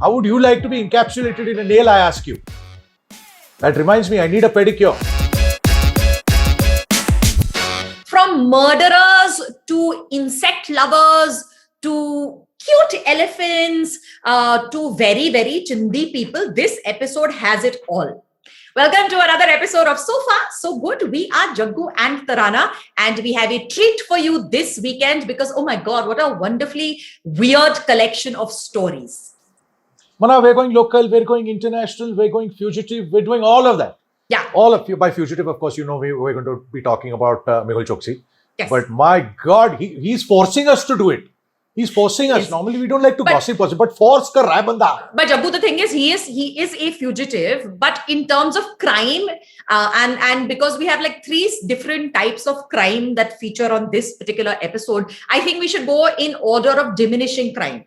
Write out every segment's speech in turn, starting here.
How would you like to be encapsulated in a nail, I ask you? That reminds me, I need a pedicure. From murderers to insect lovers to cute elephants to very, very chindi people, this episode has it all. Welcome to another episode of So Far, So Good. We are Jaggu and Tarana, and we have a treat for you this weekend because, oh my God, what a wonderfully weird collection of stories. Mana, we're going local, we're going international, we're going fugitive, we're doing all of that. Yeah. All of you. By fugitive, of course, you know we're going to be talking about Mehul Choksi. Yes. But my God, he's forcing us to do it. He's forcing us. Yes. Normally, we don't like to gossip, but force kar raha hai banda. But Jaggu, the thing is, he is a fugitive. But in terms of crime, and because we have like three different types of crime that feature on this particular episode, I think we should go in order of diminishing crime.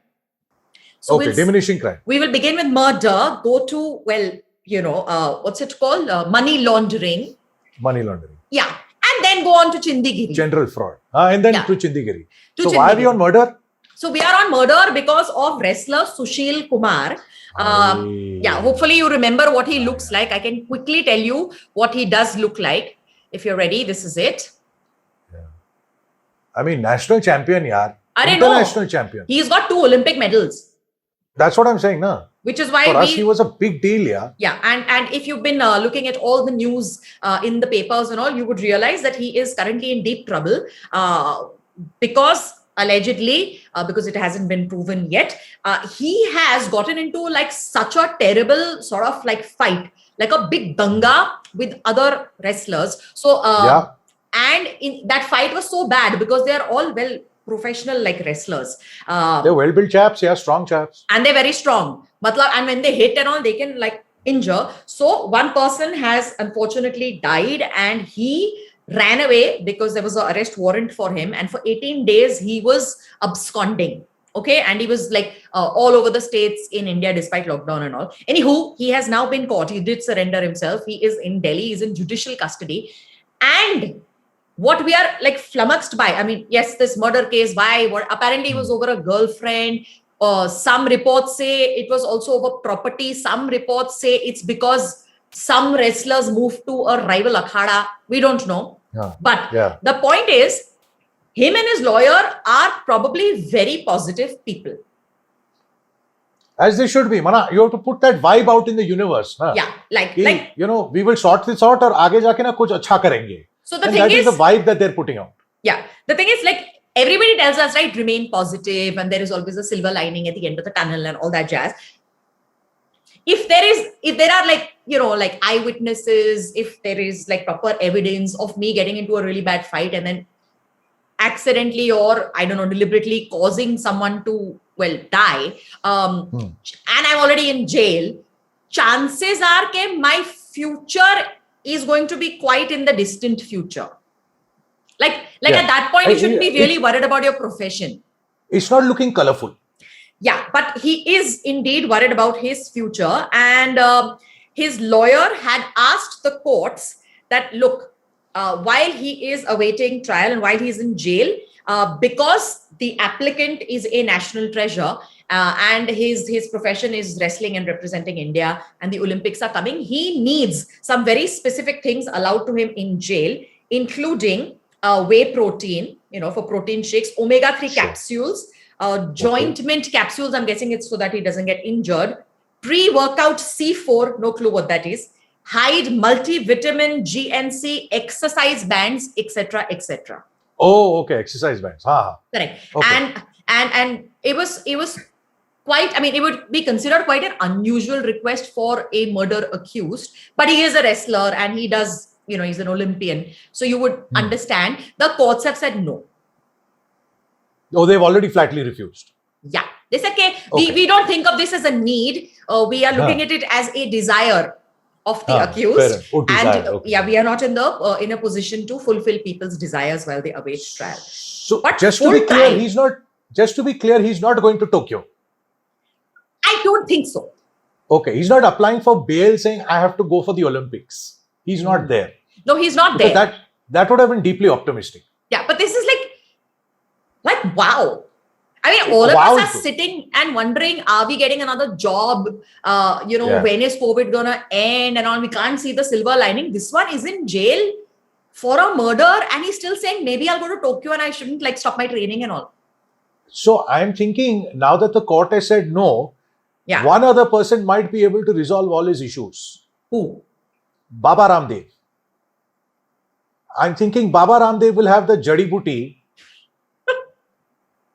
So Okay, diminishing crime. We will begin with murder. Go to what's it called? Money laundering. Money laundering. Yeah, and then go on to Chindigiri. General fraud. And then Yeah. to Chindigiri. To So why are we Chindigiri. on murder? So we are on murder because of wrestler Sushil Kumar. Yeah, hopefully you remember what he looks like. I can quickly tell you what he does look like. If you're ready, this is it. I mean, national champion, yaar. I don't know. International champion. He's got 2 Olympic medals, That's what I'm saying, na? which is why For us, he was a big deal, yeah. Yeah, and if you've been looking at all the news in the papers and all, you would realize that he is currently in deep trouble because allegedly, because it hasn't been proven yet, he has gotten into like such a terrible sort of like fight, like a big danga with other wrestlers. So, Yeah. and in that fight was so bad because they are all well professional like wrestlers. They're well-built chaps, yeah, strong chaps. And they're very strong. And when they hit and all, they can like injure. So one person has unfortunately died and he ran away because there was an arrest warrant for him. And for 18 days, he was absconding. Okay. And he was like all over the states in India, despite lockdown and all. Anywho, he has now been caught. He did surrender himself. He is in Delhi. He's in judicial custody. And what we are like flummoxed by, I mean, yes, this murder case, why? What apparently it was over a girlfriend. Some reports say it was also over property. Some reports say it's because some wrestlers moved to a rival akhada. We don't know. Yeah. But Yeah. the point is, him and his lawyer are probably very positive people. As they should be. Mana, you have to put that vibe out in the universe. Na? Yeah, like we will sort this out और आगे जाके ना कुछ अच्छा करेंगे. so. The And thing that is, is the vibe that they're putting out. yeah, the thing is like everybody tells us, right, remain positive and there is always a silver lining at the end of the tunnel and all that jazz. If there are like, like eyewitnesses, if there is like proper evidence of me getting into a really bad fight and then accidentally or I don't know, deliberately causing someone to, die, and I'm already in jail, chances are that my future is going to be quite in the distant future. Like Yeah. at that point, you shouldn't be It- really worried about your profession. It's not looking colorful. Yeah, but he is indeed worried about his future. And his lawyer had asked the courts that, look, while he is awaiting trial and while he's in jail, because the applicant is a national treasure and his profession is wrestling and representing India and the Olympics are coming, he needs some very specific things allowed to him in jail, including whey protein, for protein shakes, omega-3 Sure. capsules, joint mint capsules, I'm guessing it's so that he doesn't get injured, pre-workout C4, no clue what that is, hide multivitamin, GNC, exercise bands, etc., etc. Oh, okay. Exercise bands. Ha. Correct. Okay. And it was quite, I mean, it would be considered quite an unusual request for a murder accused, but he is a wrestler and he does, he's an Olympian. So you would understand. The courts have said no. Oh, they've already flatly refused. Yeah. They said, okay, Okay. we don't think of this as a need. We are looking at it as a desire of the Fair accused. enough. Oh, desire. And Okay. we are not in a position to fulfill people's desires while they await trial. So But just to be full clear, time. he's not going to Tokyo. I don't think so. Okay, he's not applying for bail saying I have to go for the Olympics. He's not there. No, he's not Because there. that would have been deeply optimistic. Yeah, but this is like wow. I mean, all of Wow. us are sitting and wondering, are we getting another job? Yeah. When is COVID gonna end and all? We can't see the silver lining. This one is in jail for a murder, and he's still saying, maybe I'll go to Tokyo and I shouldn't like stop my training and all. So I'm thinking now that the court has said no, Yeah. one other person might be able to resolve all his issues. Who? Baba Ramdev. I'm thinking Baba Ramdev will have the jadi booty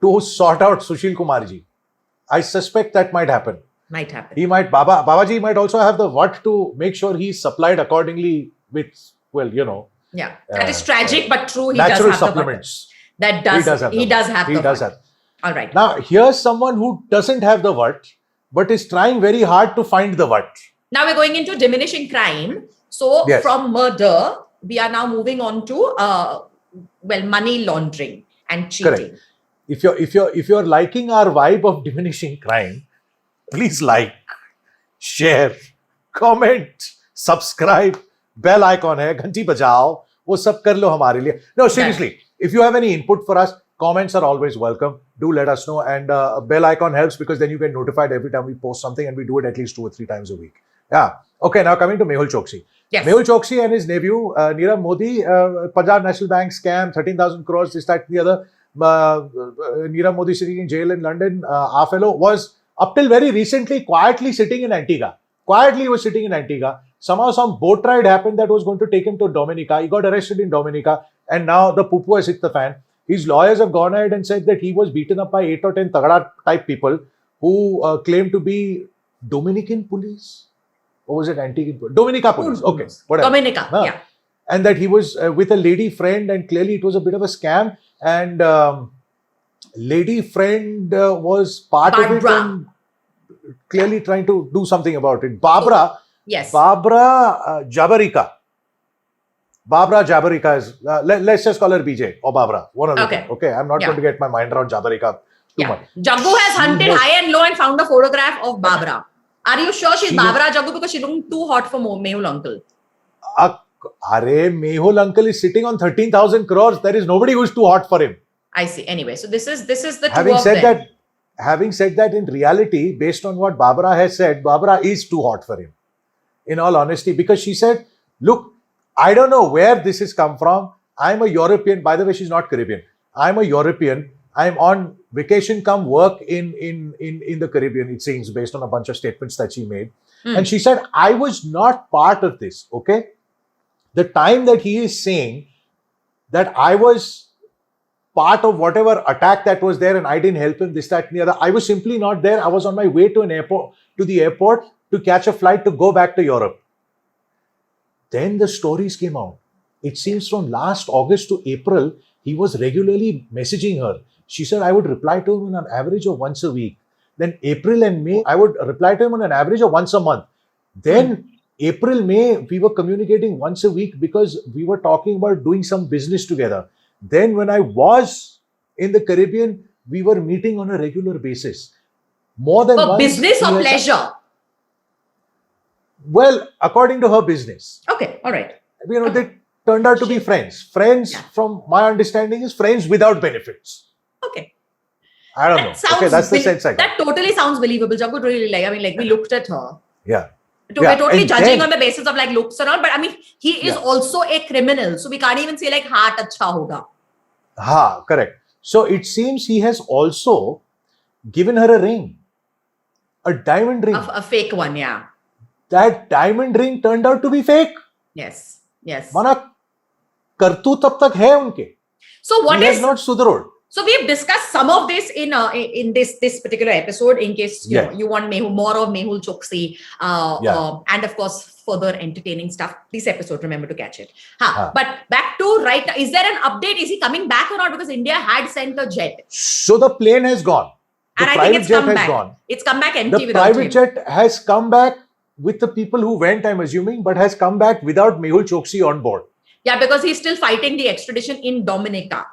to sort out Sushil Kumarji. I suspect that might happen. Might happen. He might, Babaji might also have the what to make sure he's supplied accordingly with, well, Yeah. That is tragic, but true. He natural does have supplements. That does. He does have He the does what. have. All right. Now, here's someone who doesn't have the what, but is trying very hard to find the what. Now we're going into diminishing crime. So Yes. from murder, we are now moving on to money laundering and cheating. Correct. If you're liking our vibe of diminishing crime, please like, share, comment, subscribe, bell icon है, घंटी बजाओ, वो सब कर लो हमारे लिए. No, seriously, if you have any input for us, comments are always welcome. Do let us know, and bell icon helps because then you get notified every time we post something, and we do it at least 2 or 3 times a week. Yeah. Okay, now coming to Mehul Choksi. Yes. Mehul Choksi and his nephew, Nirav Modi, Punjab National Bank scam, 13,000 crores, this, that, the other. Nirav Modi sitting in jail in London. Our fellow was, up till very recently, quietly sitting in Antigua. Quietly he was sitting in Antigua. Somehow some boat ride happened that was going to take him to Dominica. He got arrested in Dominica, and now the poo-poo has hit the fan. His lawyers have gone ahead and said that he was beaten up by 8 or 10 Tagada type people who claim to be Dominican police. Or was it Antiguan? Dominica police. Okay, whatever. Dominica, yeah. And that he was with a lady friend, and clearly it was a bit of a scam. And lady friend was part of it and clearly trying to do something about it. Barbara Jabarika. Barbara Jabarika is, let's just call her BJ or Barbara. One of the two. Okay, I'm not going to get my mind around Jabarika too much. Jaggu has hunted high and low and found a photograph of Barbara. Are you sure she's Barbara Jaggu because she's looking too hot for Mehul uncle? Mehul uncle is sitting on 13,000 crores. There is nobody who's too hot for him. I see. Anyway, so this is the two of them. Having said that, in reality, based on what Barbara has said, Barbara is too hot for him. In all honesty, because she said, look, I don't know where this has come from. I'm a European. By the way, she's not Caribbean. I'm a European. I'm on vacation come work in the Caribbean, it seems, based on a bunch of statements that she made. And she said, I was not part of this. Okay. The time that he is saying that I was part of whatever attack that was there and I didn't help him, this, that, and the other, I was simply not there. I was on my way to the airport to catch a flight to go back to Europe. Then the stories came out. It seems from last August to April, he was regularly messaging her. She said, I would reply to him on an average of once a week. Then April and May, I would reply to him on an average of once a month. Then April, May, we were communicating once a week because we were talking about doing some business together. Then when I was in the Caribbean, we were meeting on a regular basis. More than once. Business or pleasure? Well, according to her business. Okay, all right. They turned out to be friends. Friends, from my understanding, is friends without benefits. Okay. I don't know. Okay, that's the sense I got. That totally sounds believable. Jaggu really we looked at her. Yeah. We're totally judging on the basis of looks and all, but he is also a criminal. So we can't even say heart acha hoga. Correct. So it seems he has also given her a ring. A diamond ring. A fake one, yeah. That diamond ring turned out to be fake. Yes, yes. Mana kartu tab tak hai unke. So what he is has not sudharod. So we've discussed some of this in this particular episode. In case you want more of Mehul Choksi, and of course further entertaining stuff. This episode, remember to catch it. But back to right. Is there an update? Is he coming back or not? Because India had sent a jet. So the plane has gone. And I think it's come back. It's come back empty without him. The private jet has come back with the people who went, I'm assuming, but has come back without Mehul Choksi on board. Yeah, because he's still fighting the extradition in Dominica.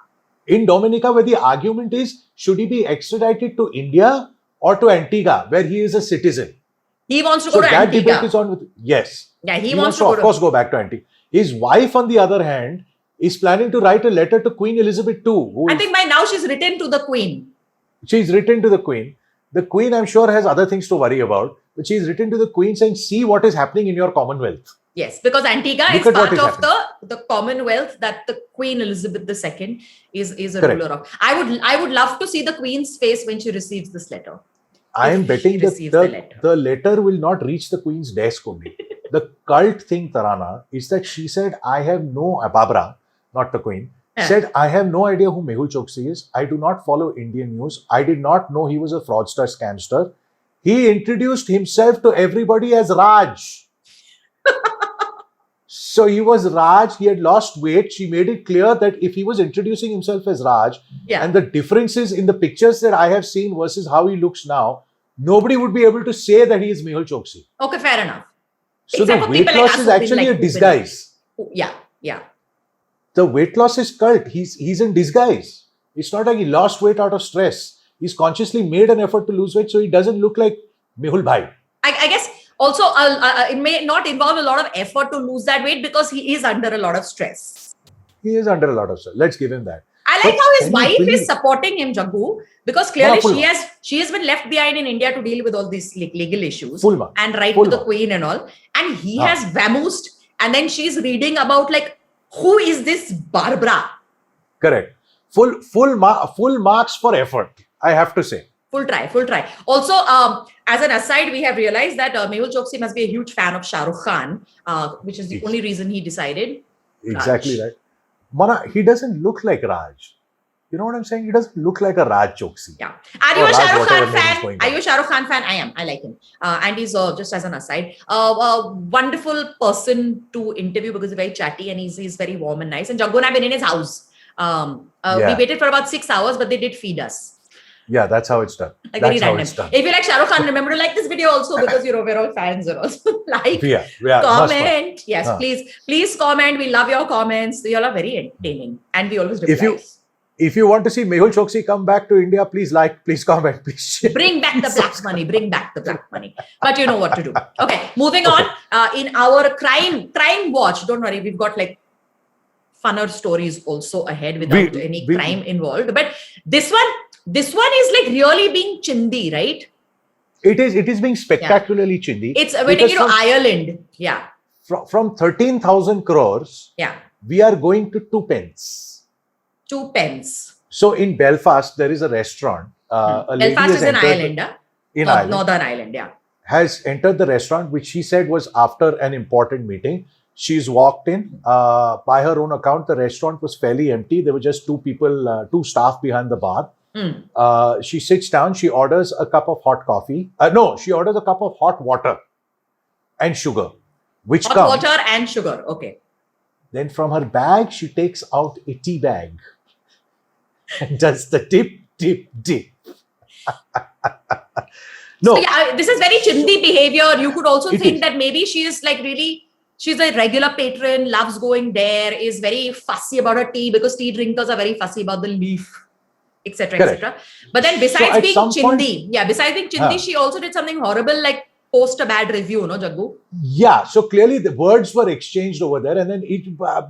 In Dominica, where the argument is, should he be extradited to India or to Antigua, where he is a citizen? He wants to go to Antigua. So that debate is on with, yes. Yeah, he wants to of course go back to Antigua. His wife, on the other hand, is planning to write a letter to Queen Elizabeth II. I think by now she's written to the Queen. She's written to the Queen. The Queen, I'm sure, has other things to worry about. But she's written to the Queen saying, see what is happening in your Commonwealth. Yes, because Antigua Look is at what part is of the Commonwealth that the Queen Elizabeth II is a Correct. ruler of. I would love to see the Queen's face when she receives this letter. I am If betting she that receives the letter. the letter will not reach the Queen's desk only. The cult thing, Tarana, is that she said, I have no, Barbara, not the Queen, Yeah. said, I have no idea who Mehul Choksi is. I do not follow Indian news. I did not know he was a fraudster, scamster. He introduced himself to everybody as Raj. So he was Raj, he had lost weight. She made it clear that if he was introducing himself as Raj, Yeah. and the differences in the pictures that I have seen versus how he looks now, nobody would be able to say that he is Mehul Choksi. Okay, fair enough. So Except the for weight people like loss us is who've been actually like a open. disguise. Yeah, yeah. The weight loss is cult. He's in disguise. It's not like he lost weight out of stress. He's consciously made an effort to lose weight so he doesn't look like Mehul Bhai. I guess also it may not involve a lot of effort to lose that weight because he is under a lot of stress. He is under a lot of stress. Let's give him that. I like But how his can you wife believe- is supporting him, Jaggu, because clearly full she has been left behind in India to deal with all these legal issues Full mark. and write Full to the mark. Queen and all. And he Ah. has vamoosed, and then she's reading about like who is this Barbara? Correct. Full marks for effort, I have to say. Full try. Also, as an aside, we have realized that Mehul Choksi must be a huge fan of Shah Rukh Khan, which is the Yes. only reason he decided. Exactly Raj. right. Mana, he doesn't look like Raj. You know what I'm saying? He doesn't look like a Raj Choksi. Yeah. Are you Or a Shah Raj, Rukh Khan whatever name is fan? going Are on. you a Shah Rukh Khan fan? I am. I like him. And he's just as an aside, a wonderful person to interview because he's very chatty and he's very warm and nice. And Jaggu and I have been in his house. We Yeah. waited for about 6 hours, but they did feed us. Yeah, that's how it's done. Like very That's how random. it's done. If you like Shah Rukh Khan, remember to like this video also because we're all fans and also like. Yeah, must one. Comment. Yes, Huh. please comment. We love your comments. You all are very entertaining. And we always reply. If you want to see Mehul Choksi come back to India, please like, please comment, please share. Bring back the black money. Bring back the black money. But you know what to do. Okay, moving on. In our crime watch, don't worry, we've got like funner stories also ahead without any crime involved. But this one is like really being chindi, right? It is being spectacularly chindi. It's waiting Because to Ireland. Yeah. From 13,000 crores, Yeah. we are going to 2 pence. 2 pence. So in Belfast, there is a restaurant. A lady Belfast has is in entered- Ireland, huh? In Ireland. Northern Ireland, yeah. Has entered the restaurant, which she said was after an important meeting. She's walked in. By her own account, the restaurant was fairly empty. There were just 2 people, 2 staff behind the bar. She sits down. She orders a cup of hot coffee. No, she orders a cup of hot water and sugar, which Hot comes. water and sugar. Okay. Then from her bag, she takes out a tea bag and does the dip. No, So yeah, this is very chindi behavior. You could also It think is. that maybe she is like really, she's a regular patron, loves going there, is very fussy about her tea because tea drinkers are very fussy about the leaf, etc., Correct. etc. But then besides at being some point- chindi, besides being chindi, Huh. she also did something horrible like post a bad review, no, Jaggu? yeah. So clearly the words were exchanged over there, and then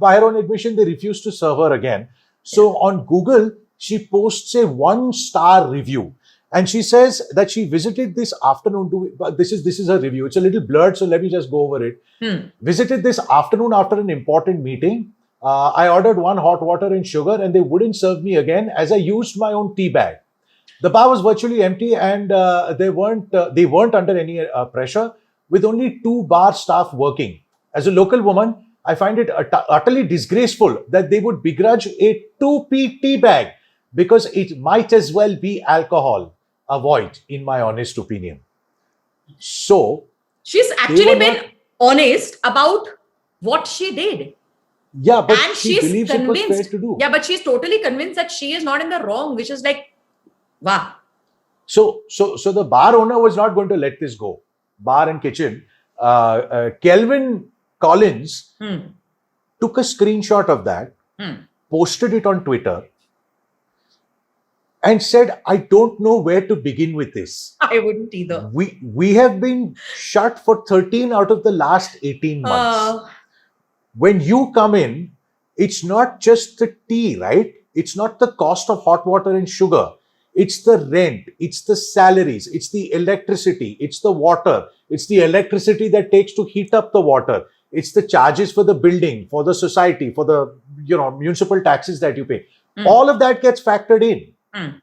by her own admission, they refused to serve her again. So on Google, she posts a 1-star review. And she says that she visited this afternoon. This is her review. It's a little blurred, so let me just go over it. Visited this afternoon after an important meeting. I ordered 1 hot water and sugar, and they wouldn't serve me again as I used my own tea bag. The bar was virtually empty, and they weren't under any pressure, with only 2 bar staff working. As a local woman, I find it utterly disgraceful that they would begrudge a 2p tea bag because it might as well be alcohol. Avoid, in my honest opinion. So, She's actually were been not- honest about what she did. yeah, but And she she's believes it was fair convinced. to do. Yeah, but she's totally convinced that she is not in the wrong, which is like, wow. So the bar owner was not going to let this go. Bar and kitchen. Kelvin Collins took a screenshot of that, posted it on Twitter, and said, I don't know where to begin with this. I wouldn't either. We have been shut for 13 out of the last 18 months. When you come in, it's not just the tea, right? It's not the cost of hot water and sugar. It's the rent, it's the salaries, it's the electricity, it's the water, it's the electricity that takes to heat up the water, it's the charges for the building, for the society, for the municipal taxes that you pay. Mm. All of that gets factored in Mm.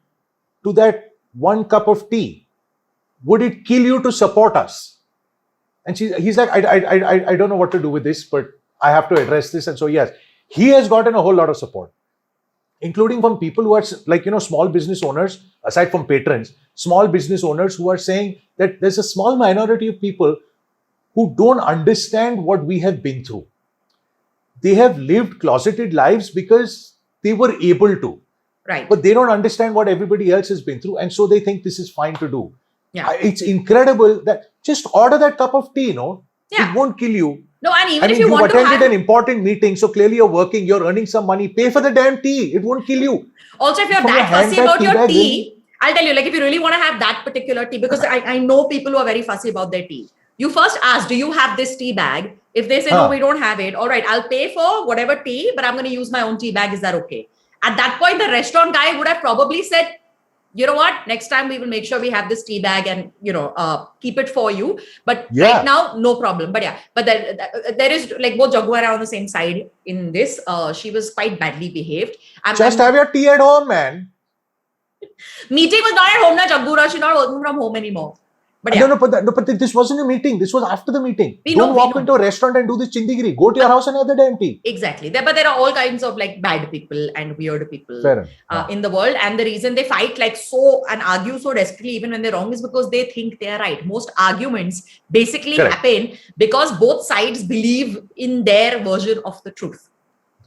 to that one cup of tea. Would it kill you to support us? And he's like, I don't know what to do with this, but I have to address this. And so, yes, he has gotten a whole lot of support, including from people who are like, small business owners, aside from patrons, small business owners who are saying that there's a small minority of people who don't understand what we have been through. They have lived closeted lives because they were able to, Right. but they don't understand what everybody else has been through. And so they think this is fine to do. Yeah. It's incredible that just order that cup of tea, no? Yeah. It won't kill you. No, and even I mean, if you you've want to attended have, an important meeting, so clearly you're working, you're earning some money. Pay for the damn tea. It won't kill you. also if you're From that your fussy handbag about tea your bag, tea, I'll tell you, like if you really want to have that particular tea, because I know people who are very fussy about their tea. You first ask, do you have this tea bag? If they say, no, we don't have it. All right, I'll pay for whatever tea, but I'm going to use my own tea bag. Is that okay? At that point, the restaurant guy would have probably said, you know what, next time we will make sure we have this tea bag and, keep it for you. But Yeah. right now, no problem. But yeah, but there is like both Jaggu and I are on the same side in this. She was quite badly behaved. Just have your tea at home, man. Meeting was not at home, na Jaggu. She's not working from home anymore. But yeah. No, but this wasn't a meeting. This was after the meeting. We Don't know, walk into a restaurant and do this chindigiri. Go to your house and have the damn tea. Exactly. But there are all kinds of like bad people and weird people Fair enough. in the world. And the reason they fight like so and argue so desperately, even when they're wrong, is because they think they are right. Most arguments basically Correct. happen because both sides believe in their version of the truth.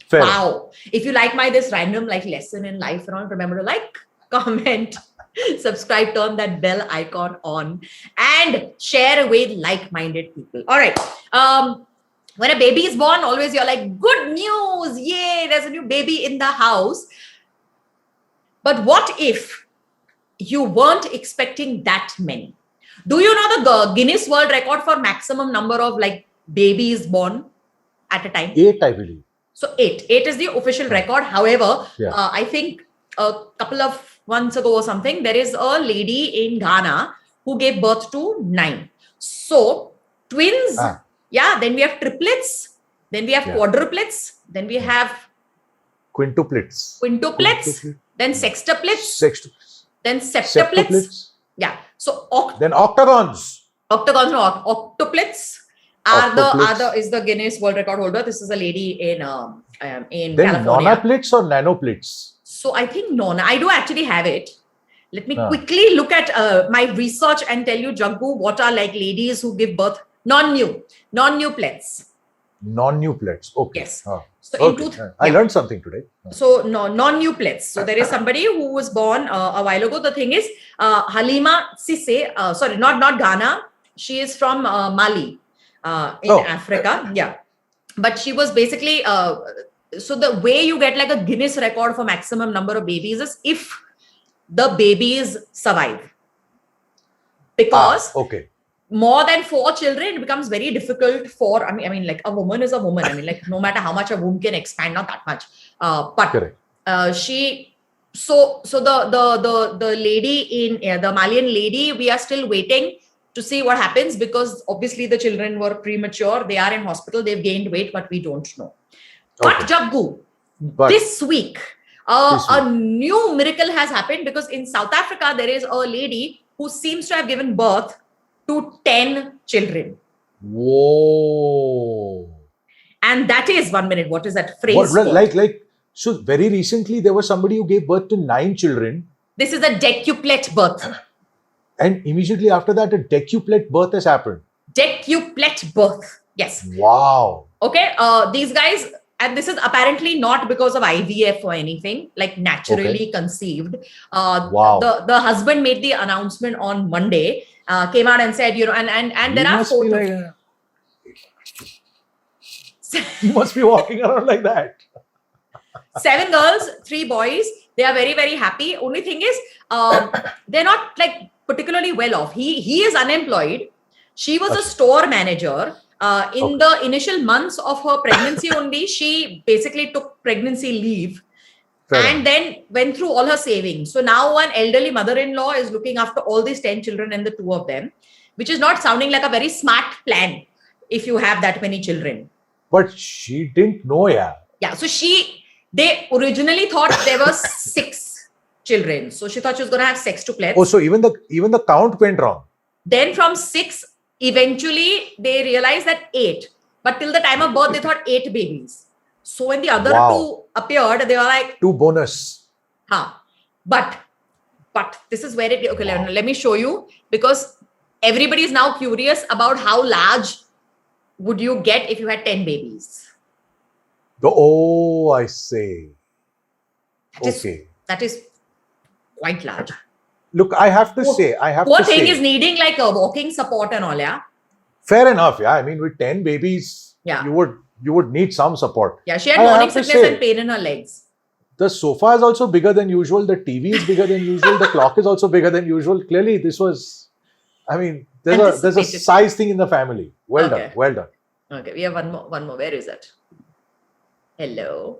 Fair. Wow. If you like this random like lesson in life and all, remember to like, comment, subscribe, turn that bell icon on, and share with like-minded people. All right. When a baby is born, always you're like, good news, yay, there's a new baby in the house. But what if you weren't expecting that many? Do you know the Guinness World Record for maximum number of like babies born at a time? 8, I believe. So 8 is the official record. However, Yeah. I think a couple of months ago or something, there is a lady in Ghana who gave birth to 9. So twins, yeah, then we have triplets, then we have quadruplets, then we have Quintuplets. then sextuplets, then septuplets. Septuplets. Yeah. So Then octagons. octagons, no, octuplets is the Guinness World Record holder. This is a lady in Then California. nonaplets or nanoplets? So I think Nona, I do actually have it. Let me quickly look at my research and tell you, Jaggu, what are like ladies who give birth non-new plets. Non-new plets. Okay. Yes. So I learned something today. So non-new plets. So there is somebody who was born a while ago. The thing is, Halima Sisse, sorry, not Ghana. She is from Mali in Africa. Yeah. But she was basically, so the way you get like a Guinness record for maximum number of babies is if the babies survive. Because more than 4 children, it becomes very difficult for, I mean, like a woman is a woman. I mean, like no matter how much a womb can expand, not that much. But the lady in the Malian lady, we are still waiting to see what happens because obviously the children were premature. They are in hospital. They've gained weight, but we don't know. But Jaggu, this week, a new miracle has happened because in South Africa, there is a lady who seems to have given birth to 10 children. Whoa. And that is 1 minute. What is that phrase? So very recently, there was somebody who gave birth to 9 children. This is a decuplet birth. And immediately after that, a decuplet birth has happened. Decuplet birth. Yes. Wow. Okay. These guys, and this is apparently not because of IVF or anything, like naturally conceived. Wow. The husband made the announcement on Monday, came out and said, and there are photos. You must be walking around like that. 7 girls, 3 boys. They are very, very happy. Only thing is, they're not like particularly well off. He is unemployed. She was a store manager. In the initial months of her pregnancy only, she basically took pregnancy leave. Fair and then went through all her savings. So now an elderly mother-in-law is looking after all these 10 children and the two of them, which is not sounding like a very smart plan if you have that many children. But she didn't know, yeah. Yeah. So they originally thought there were 6 children. So she thought she was going to have sextuplets. Oh, so even the count went wrong. Then from 6, eventually they realized that 8. But till the time of birth, they thought 8 babies. So when the other Wow. 2 appeared, they were like, 2 bonus. huh. But this is where it, okay, let me show you, because everybody is now curious about how large would you get if you had 10 babies. Oh, I see. Okay. That is quite large. Look, I have to say, Poor thing is needing like a walking support and all, yeah. fair enough, yeah. I mean, with 10 babies, Yeah. you would need some support. Yeah, she had I morning have to sickness say- and pain in her legs. The sofa is also bigger than usual. The TV is bigger than usual. The clock is also bigger than usual. Clearly, this was, I mean, there's a Anticipated. size thing in the family. Well Okay. done. Well done. Okay, we have one more. Where is it? Hello.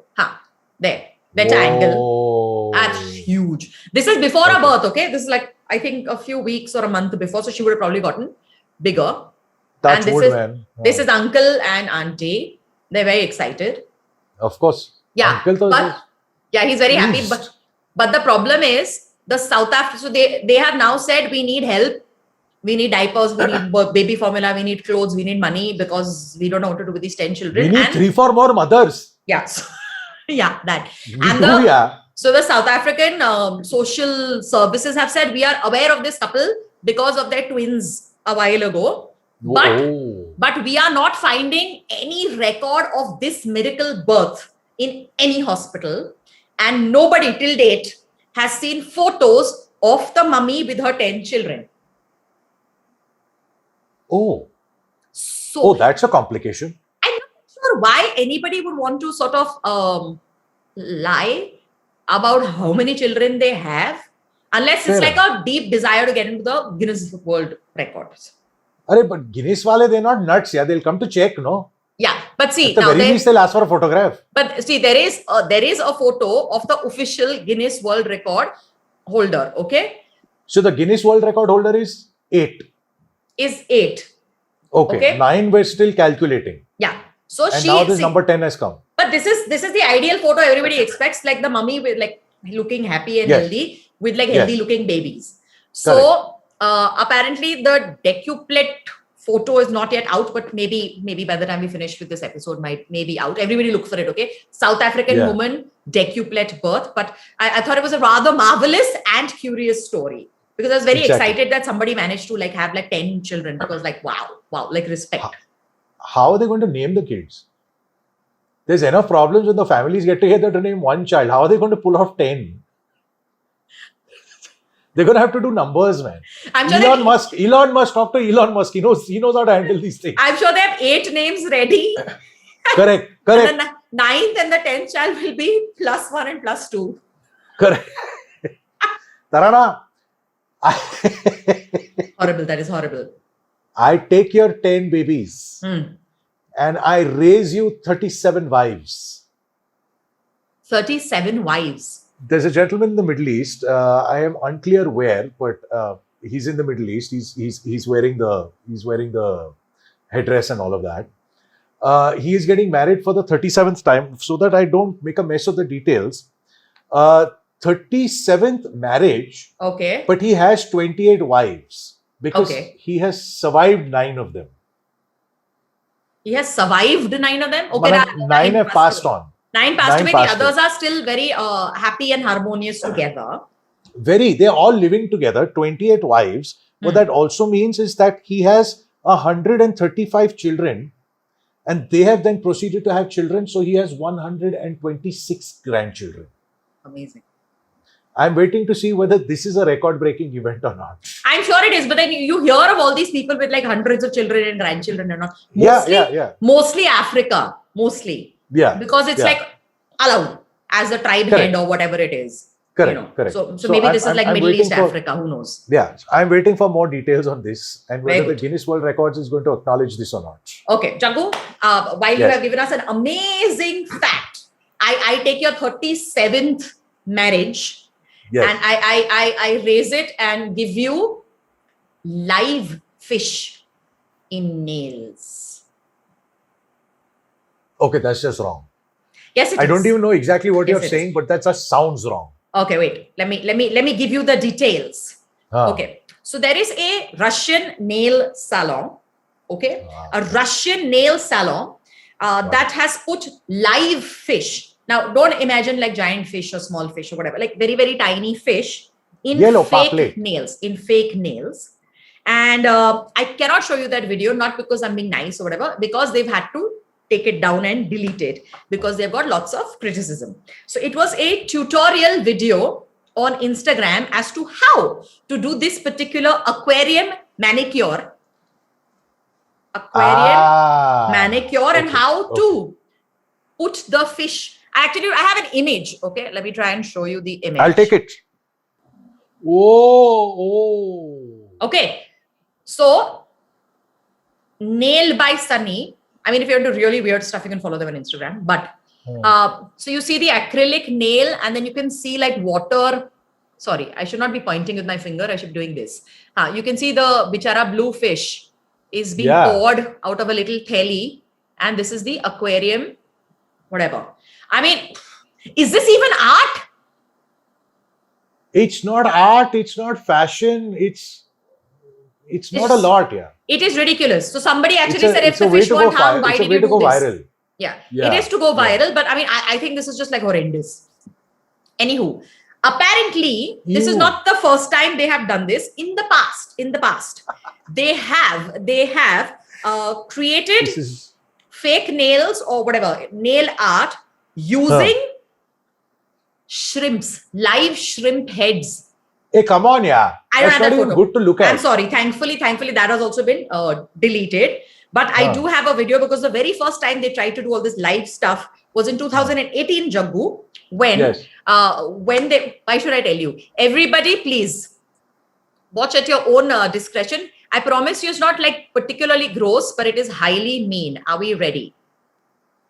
There. Better angle. Whoa. That's huge. This is before her Okay. birth, okay? This is like, I think a few weeks or a month before. So she would have probably gotten bigger. Touch and this wood, is- man. This is uncle and auntie. They're very excited. Of course. Yeah. Uncle to But yeah, he's very happy. pleased. But the problem is the South Africa. So they have now said we need help. We need diapers. We need baby formula. We need clothes. We need money because we don't know what to do with these 10 children. We need And 3-4 more mothers. yeah, yeah, that. We And do, the- yeah. So the South African social services have said we are aware of this couple because of their twins a while ago. Oh. But we are not finding any record of this miracle birth in any hospital. And nobody till date has seen photos of the mummy with her 10 children. Oh. So Oh, that's a complication. I'm not sure why anybody would want to sort of lie about how many children they have, unless it's Fair like a deep desire to get into the Guinness World Records. But Guinness wale, they're not nuts, yeah. They'll come to check, no? Yeah, but see, At the now very least, they'll ask for a photograph. but see, there is a photo of the official Guinness World Record holder. Okay, So the Guinness World Record holder is 8. is 8. Okay. Okay. 9 we're still calculating. Yeah. So And now this see, number 10 has come. but this is the ideal photo everybody expects, like the mummy with like looking happy and Yes. healthy with like Yes. healthy looking babies. So apparently the decuplet photo is not yet out, but maybe by the time we finish with this episode might be out. Everybody look for it, okay? South African Yeah. woman decuplet birth. But I thought it was a rather marvelous and curious story because I was very Exactly. excited that somebody managed to like have like 10 children because like wow, like respect. How are they going to name the kids? There's enough problems when the families get together to name one child. How are they going to pull off 10? They're going to have to do numbers, man. I'm sure Elon Musk, talk to Elon Musk. He knows how to handle these things. I'm sure they have 8 names ready. Correct. And the 9th and the 10th child will be +1 and +2. Correct. Tarana, Horrible. That is horrible. I take your 10 babies Hmm. and I raise you 37 wives. 37 wives. There's a gentleman in the Middle East. I am unclear where, but he's in the Middle East. He's wearing the headdress and all of that. He is getting married for the 37th time. So that I don't make a mess of the details. 37th marriage, Okay. but he has 28 wives because Okay. he has survived 9 of them. He has survived 9 of them. Okay. Matlab, 9 have passed away. on. 9 passed 9 away. passed The others are still very happy and harmonious together. They're all living together, 28 wives. What Hmm. that also means is that he has 135 children and they have then proceeded to have children. So he has 126 grandchildren. Amazing. I'm waiting to see whether this is a record breaking event or not. I'm sure it is, but then you hear of all these people with like hundreds of children and grandchildren and all. Yeah. Mostly Africa. Mostly. Yeah. Because it's Yeah. like allowed as a tribe Correct. head or whatever it is. Correct. So maybe this is like Middle East Africa. Who knows? Yeah. I'm waiting for more details on this and Very whether the good. Guinness World Records is going to acknowledge this or not. Okay, Jagu, while you Yes. have given us an amazing fact I take your 37th marriage Yes. and I raise it and give you live fish in nails. Okay, that's just wrong. Yes, it I is. don't even know exactly what Yes, you're it saying, is. but that just sounds wrong. Okay, wait. Let me give you the details. Ah. Okay. So there is a Russian nail salon. Okay. A Russian nail salon that has put live fish. Now, don't imagine like giant fish or small fish or whatever, like very, very tiny fish in Yellow fake packlet. nails, And I cannot show you that video, not because I'm being nice or whatever, because they've had to take it down and delete it because they've got lots of criticism. So it was a tutorial video on Instagram as to how to do this particular aquarium manicure. And how to put the fish. Actually, I have an image. Okay, let me try and show you the image. I'll take it. Oh. Okay, so Nail by Sunny. I mean, if you're into really weird stuff, you can follow them on Instagram. But so you see the acrylic nail, and then you can see like water. Sorry, I should not be pointing with my finger. I should be doing this. You can see the bichara blue fish is being poured out of a little telly, and this is the aquarium, whatever. I mean, is this even art? It's not art. It's not fashion. It's not a lot, yeah. It is ridiculous. So somebody actually said, if the fish weren't harmed, why did you do this? Viral. Yeah, it is to go viral. But I mean, I think this is just like horrendous. Anywho, apparently, this is not the first time they have done this. In the past, they have created fake nails or whatever, nail art using shrimps, live shrimp heads. Hey, come on, yeah. I don't have that even photo. Good to look at. I'm sorry. Thankfully, that has also been deleted. But I do have a video because the very first time they tried to do all this live stuff was in 2018, Jaggu, when they, why should I tell you? Everybody, please watch at your own discretion. I promise you it's not like particularly gross, but it is highly mean. Are we ready?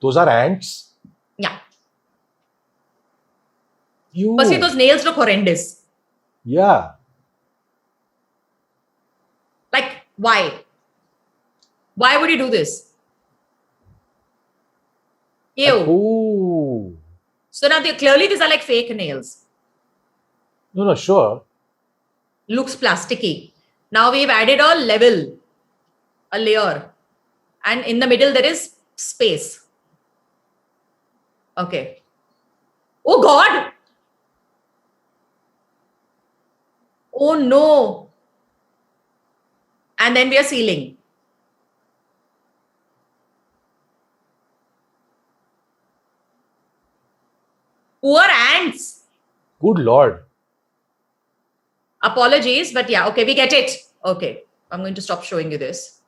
Those are ants? Yeah. But see, those nails look horrendous. Yeah. Like, why? Why would you do this? Ew. Ooh. So now clearly these are like fake nails. No, sure. Looks plasticky. Now we've added a level, a layer. And in the middle there is space. Okay. Oh God. Oh no. And then we are sealing. Poor ants. Good Lord. Apologies, but yeah, okay, we get it. Okay, I'm going to stop showing you this.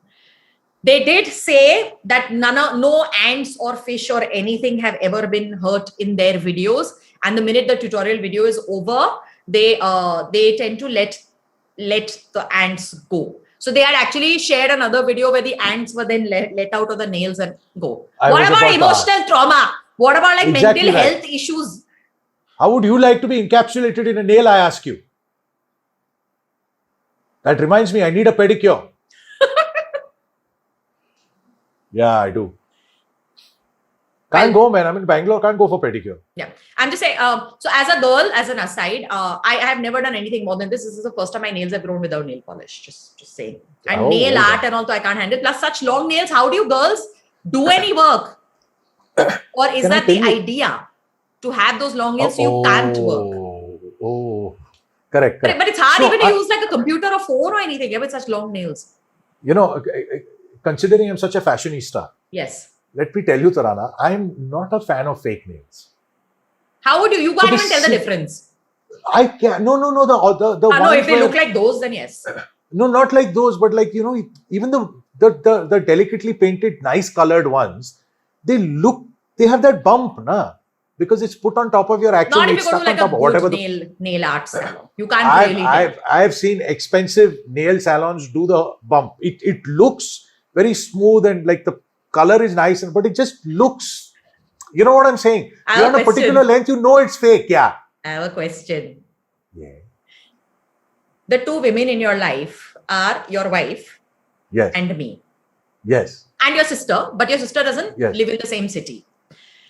They did say that no ants or fish or anything have ever been hurt in their videos. And the minute the tutorial video is over, they tend to let the ants go. So they had actually shared another video where the ants were then let out of the nails and go. What about emotional trauma? What about like mental health issues? How would you like to be encapsulated in a nail, I ask you? That reminds me, I need a pedicure. Yeah, I do. Can't go, man. I'm in Bangalore. Can't go for pedicure. Yeah. I'm just saying, so as a girl, as an aside, I have never done anything more than this. This is the first time my nails have grown without nail polish. Just saying. And nail art and also I can't handle. Plus such long nails. How do you girls do any work? Or is that the idea? To have those long nails, you can't work. Correct. But it's hard even to use like a computer or phone or anything with such long nails. You know, considering I'm such a fashionista. Yes. Let me tell you, Tarana, I'm not a fan of fake nails. How would you? You can't even tell the difference. I can't. No. The no, if they look like those, then yes. No, not like those, but like, you know, even the delicately painted, nice colored ones, they have that bump, na? Because it's put on top of your actual. Not if you go to like a good nail art salon. You can't really tell. I've seen expensive nail salons do the bump. It looks very smooth and like the color is nice, but it just looks You know what I'm saying? I have You're on a a particular question. length, you know it's fake. Yeah. I have a question. Yeah. The two women in your life are your wife Yes. and me. Yes. And your sister, but your sister doesn't Yes. live in the same city.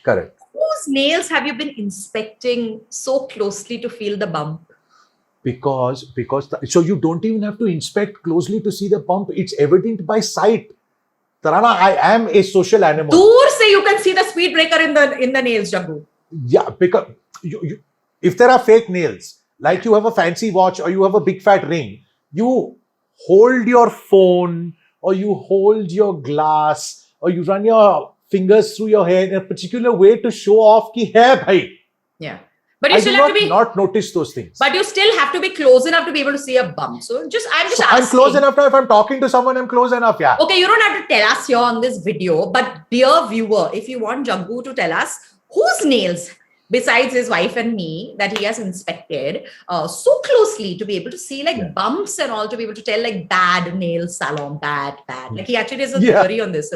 Correct. Whose nails have you been inspecting so closely to feel the bump? So you don't even have to inspect closely to see the bump. It's evident by sight. Tarana, I am a social animal. Dur se you can see the speed breaker in the nails, Jaggu. Yeah, because if there are fake nails, like you have a fancy watch or you have a big fat ring, you hold your phone or you hold your glass or you run your fingers through your hair in a particular way to show off ki hai bhai. Yeah. But you I still do have to be not notice those things. but you still have to be close enough to be able to see a bump. So I'm just So asking. I'm close enough now. If I'm talking to someone, I'm close enough. Yeah. Okay, you don't have to tell us here on this video, but dear viewer, if you want Jaggu to tell us whose nails, besides his wife and me, that he has inspected so closely to be able to see like Yeah. bumps and all, to be able to tell like bad nail salon, bad. Like he actually has a Yeah. theory on this,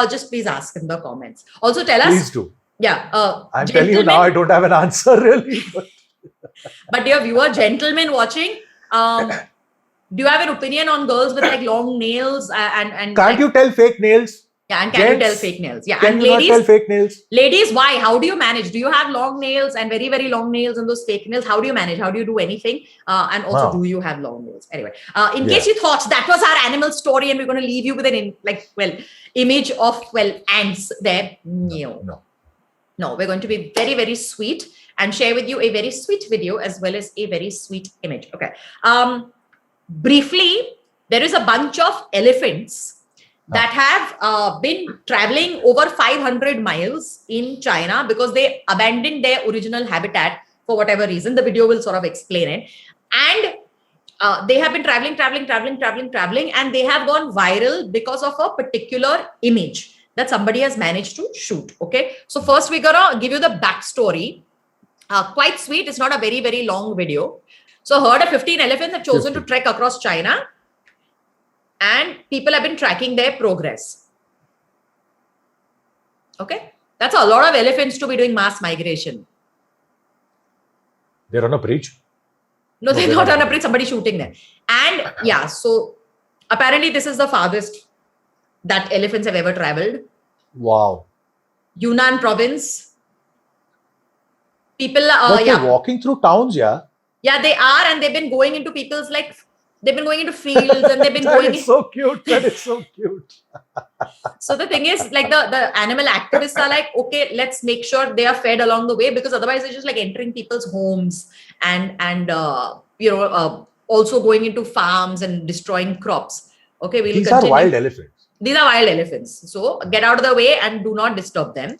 just please ask in the comments. Also tell us. Please do. Yeah. I'm telling you now, I don't have an answer really. But dear viewer, gentlemen watching, do you have an opinion on girls with like long nails and Can't like, you tell fake nails? yeah, and can you tell Gents, fake nails? Yeah, Can and you not tell fake nails? ladies, why? How do you manage? Do you have long nails and very, very long nails and those fake nails? How do you manage? How do you do anything? And also, Wow. do you have long nails? Anyway, in case you thought that was our animal story and we're going to leave you with an image of ants there. No, we're going to be very, very sweet and share with you a very sweet video as well as a very sweet image. Okay. Briefly, there is a bunch of elephants that have been traveling over 500 miles in China because they abandoned their original habitat for whatever reason. The video will sort of explain it. And they have been traveling, and they have gone viral because of a particular image that somebody has managed to shoot. Okay. So first we're gonna give you the backstory. Quite sweet. It's not a very, very long video. So a herd of 15 elephants have chosen to trek across China, and people have been tracking their progress. Okay. That's a lot of elephants to be doing mass migration. They're on a bridge? No, they're not on a bridge. Somebody shooting them. And yeah, so apparently this is the farthest that elephants have ever traveled. Wow. Yunnan province. People, But they're walking through towns, yeah? Yeah, they are, and they've been going into people's they've been going into fields and they've been going. That is so cute. That is so cute. So the thing is, like the animal activists are like, okay, let's make sure they are fed along the way, because otherwise they're just like entering people's homes and also going into farms and destroying crops. Okay, we'll These continue. are wild elephants. These are wild elephants. So get out of the way and do not disturb them.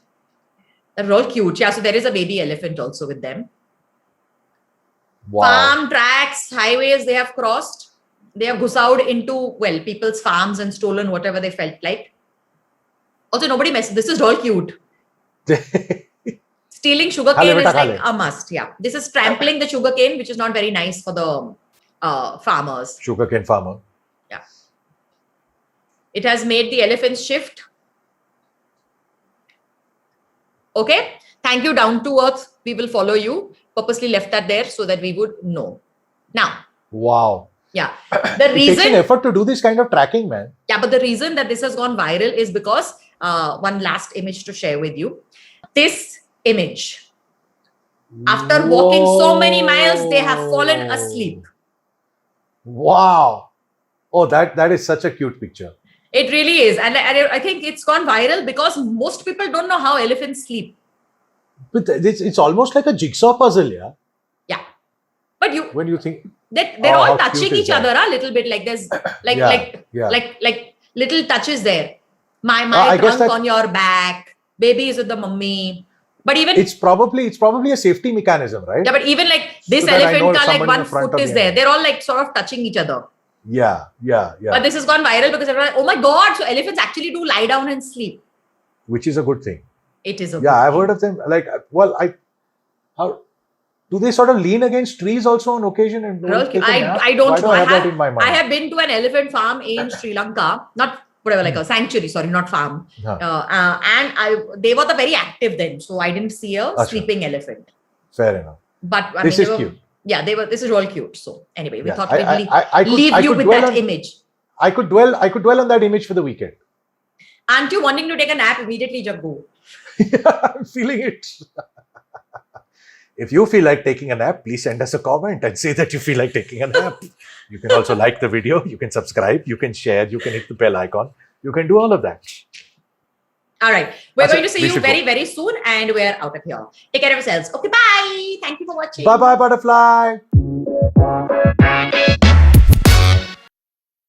They're all cute. Yeah, so there is a baby elephant also with them. Wow. Farm tracks, highways they have crossed. They have gusaud into, people's farms and stolen whatever they felt like. Also, nobody messes. This is all cute. Stealing sugarcane is like a must. Yeah. This is trampling the sugarcane, which is not very nice for the farmers. Sugarcane farmer. Yeah. It has made the elephants shift. Okay. Thank you, down to earth. We will follow you. Purposely left that there so that we would know. Now. Wow. Yeah. The reason. It takes an effort to do this kind of tracking, man. Yeah, but the reason that this has gone viral is because one last image to share with you. This image. After walking so many miles, they have fallen asleep. Wow. Oh, that is such a cute picture. It really is. And I think it's gone viral because most people don't know how elephants sleep. But it's almost like a jigsaw puzzle, yeah? Yeah. But when you think... They're all touching each other a little bit. Like there's like little touches there. My trunk on your back. Baby is with the mummy. But even it's probably a safety mechanism, right? Yeah, but even like this elephant, like one foot is there. They're all like sort of touching each other. Yeah. But this has gone viral because everyone, oh my God, so elephants actually do lie down and sleep. Which is a good thing. It is a good thing. I've thing. heard of them. Like, how do they sort of lean against trees also on occasion? And I don't know. I have that in my mind. I have been to an elephant farm in Sri Lanka. Not whatever, like a sanctuary, sorry, not farm. Huh. They were very active then, so I didn't see a Achha. sleeping elephant. Fair enough. But I This mean, is they were, cute. yeah, this is all cute. So anyway, we Yeah, thought I- we'd I could- leave I you could with dwell that on- image. I could dwell on that image for the weekend. Aren't you wanting to take a nap immediately, Jaggu? I'm feeling it. If you feel like taking a nap, please send us a comment and say that you feel like taking a nap. You can also like the video, you can subscribe, you can share, you can hit the bell icon. You can do all of that. All right. We're Achha, going to see we you should very, go. very soon, and we're out of here. Take care of yourselves. Okay, bye. Thank you for watching. Bye bye, butterfly.